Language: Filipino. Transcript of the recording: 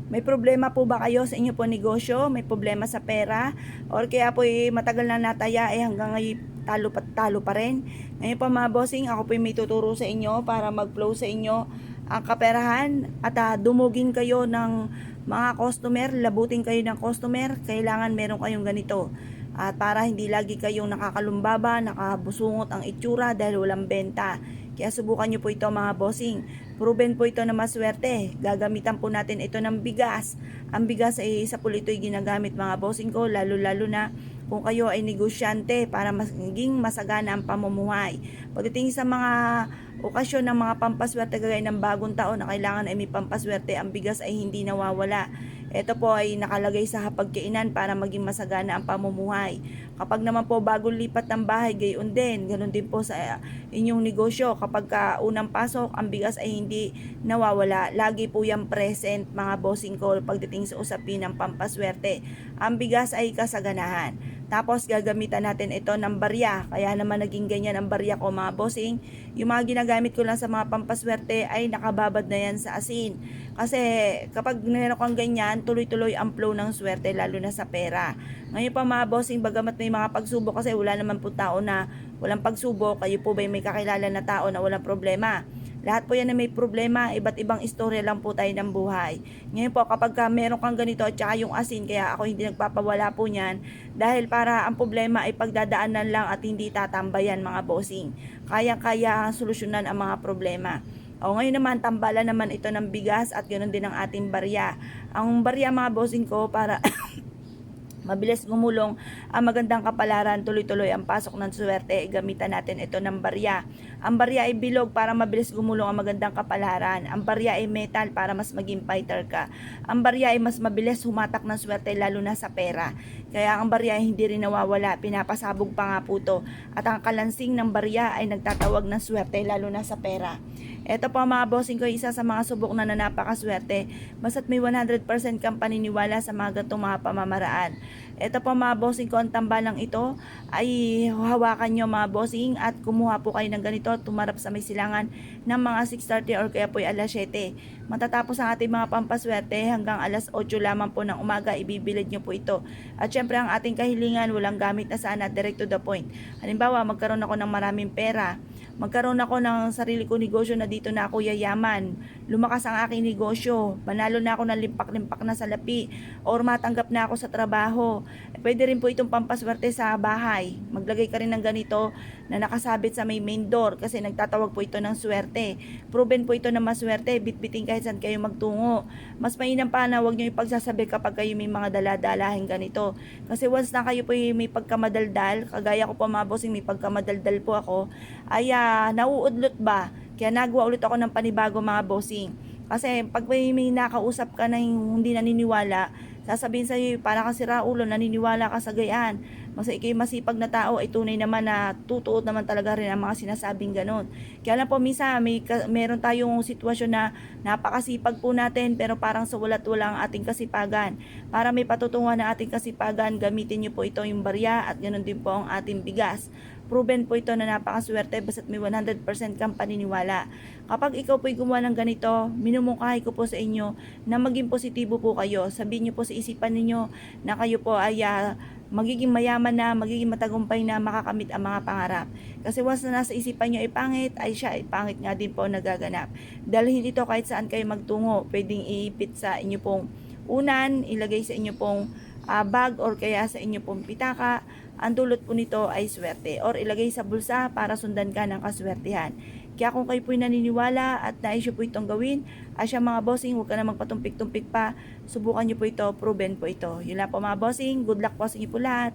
May problema po ba kayo sa inyo po negosyo? May problema sa pera? Or kaya po matagal na nataya hanggang ngayon talo pa rin? Ngayon po mga bossing, ako po may tuturo sa inyo para mag-flow sa inyo ang kaperahan at dumugin kayo ng mga customer, labutin kayo ng customer, kailangan meron kayong ganito. At para hindi lagi kayong nakakalumbaba, nakabusungot ang itsura dahil walang benta. Kaya subukan nyo po ito mga bossing. Proven po ito na maswerte. Gagamitan po natin ito ng bigas. Ang bigas ay isa po ito'y ginagamit mga bossing ko, lalo na kung kayo ay negosyante para maging masagana ang pamumuhay. Pagdating sa mga okasyon ng mga pampaswerte kagaya ng bagong taon na kailangan ay may pampaswerte, ang bigas ay hindi nawawala. Ito po ay nakalagay sa hapagkainan para maging masagana ang pamumuhay. Kapag naman po bagong lipat ng bahay, gayon din. Ganon din po sa inyong negosyo. Kapag unang pasok, ang bigas ay hindi nawawala. Lagi po yan present mga bossing ko pagdating sa usapin ng pampaswerte. Ang bigas ay kasaganahan. Tapos gagamitan natin ito ng barya. Kaya naman naging ganyan ang barya ko mga bossing. Yung mga ginagamit ko lang sa mga pampaswerte ay nakababad na yan sa asin. Kasi kapag meron kang ganyan, tuloy-tuloy ang flow ng swerte lalo na sa pera. Ngayon pa mga bossing, bagamat may mga pagsubok kasi wala naman po tao na walang pagsubok. Kayo po ba may kakilala na tao na walang problema? Lahat po yan na may problema, iba't ibang istorya lang po tayo ng buhay. Ngayon po, kapag meron kang ganito at saka yung asin, kaya ako hindi nagpapawala po niyan, dahil para ang problema ay pagdadaanan lang at hindi tatambayan mga bossing. Kaya solusyonan ang mga problema. O ngayon naman, tambalan naman ito ng bigas at ganoon din ang ating barya. Ang barya mga bossing ko para mabilis gumulong ang magandang kapalaran, tuloy-tuloy ang pasok ng swerte, gamitan natin ito ng barya. Ang barya ay bilog para mabilis gumulong ang magandang kapalaran. Ang barya ay metal para mas maging fighter ka. Ang barya ay mas mabilis humatak ng swerte lalo na sa pera. Kaya ang barya ay hindi rin nawawala, pinapasabog pa nga po to. At ang kalansing ng barya ay nagtatawag ng swerte lalo na sa pera. Ito po mga bossing ko, isa sa mga subok na napakaswerte. Basta't may 100% kang paniniwala sa mga ganitong mga pamamaraan. Ito po mga bossing ko, ang tambalang ito ay hawakan nyo mga bossing at kumuha po kayo ng ganito, tumarap sa may silangan ng mga 6:30 or kaya po ay alas 7. Matatapos ang ating mga pampaswerte hanggang alas 8 lamang po ng umaga, ibibilad nyo po ito. At syempre ang ating kahilingan, walang gamit na sana, direct to the point. Halimbawa, magkaroon ako ng maraming pera, magkaroon ako ng sarili ko negosyo na dito na ako yayaman, lumakas ang aking negosyo, manalo na ako ng limpak-limpak na salapi, or matanggap na ako sa trabaho. Pwede rin po itong pampaswerte sa bahay. Maglagay ka rin ng ganito na nakasabit sa may main door kasi nagtatawag po ito ng swerte. Proven po ito na maswerte, bitbitin kahit saan kayo magtungo. Mas mainam pa na huwag nyo ipagsasabi kapag kayo may mga daladalahin ganito. Kasi once na kayo po may pagkamadaldal, kagaya ko po mga bossing, may pagkamadaldal po ako, ay nauudlot ba? Kaya nagawa ulit ako ng panibago mga bossing. Kasi pag may nakausap ka na hindi naniniwala, sasabihin sa'yo, para kang siraulo, naniniwala ka sa gayaan. Mas ikay masipag na tao, ay tunay naman na tutuot naman talaga rin ang mga sinasabing ganon. Kaya lang po, minsan, meron tayong sitwasyon na napakasipag po natin, pero parang sa walat-wala ang ating kasipagan. Para may patutungan na ating kasipagan, gamitin nyo po ito yung barya at ganon din po ang ating bigas. Proven po ito na napakaswerte basta't may 100% kang paniniwala. Kapag ikaw po'y gumawa ng ganito, minumungkahi ko po sa inyo na maging positibo po kayo. Sabihin nyo po sa isipan ninyo na kayo po ay magiging mayaman na, magiging matagumpay na, makakamit ang mga pangarap. Kasi once na nasa isipan nyo ay pangit, ay siya ay pangit nga din po nagaganap. Dalhin ito kahit saan kayo magtungo. Pwedeng iipit sa inyo pong unan, ilagay sa inyo pong bag or kaya sa inyo pong pitaka. Ang dulot po nito ay swerte, or ilagay sa bulsa para sundan ka ng kaswertihan. Kaya kung kayo po'y naniniwala at nais nyo po itong gawin, siya mga bossing, huwag ka na magpatumpik-tumpik pa. Subukan nyo po ito, proven po ito. Yun lang po mga bossing, good luck po sa inyo po lahat.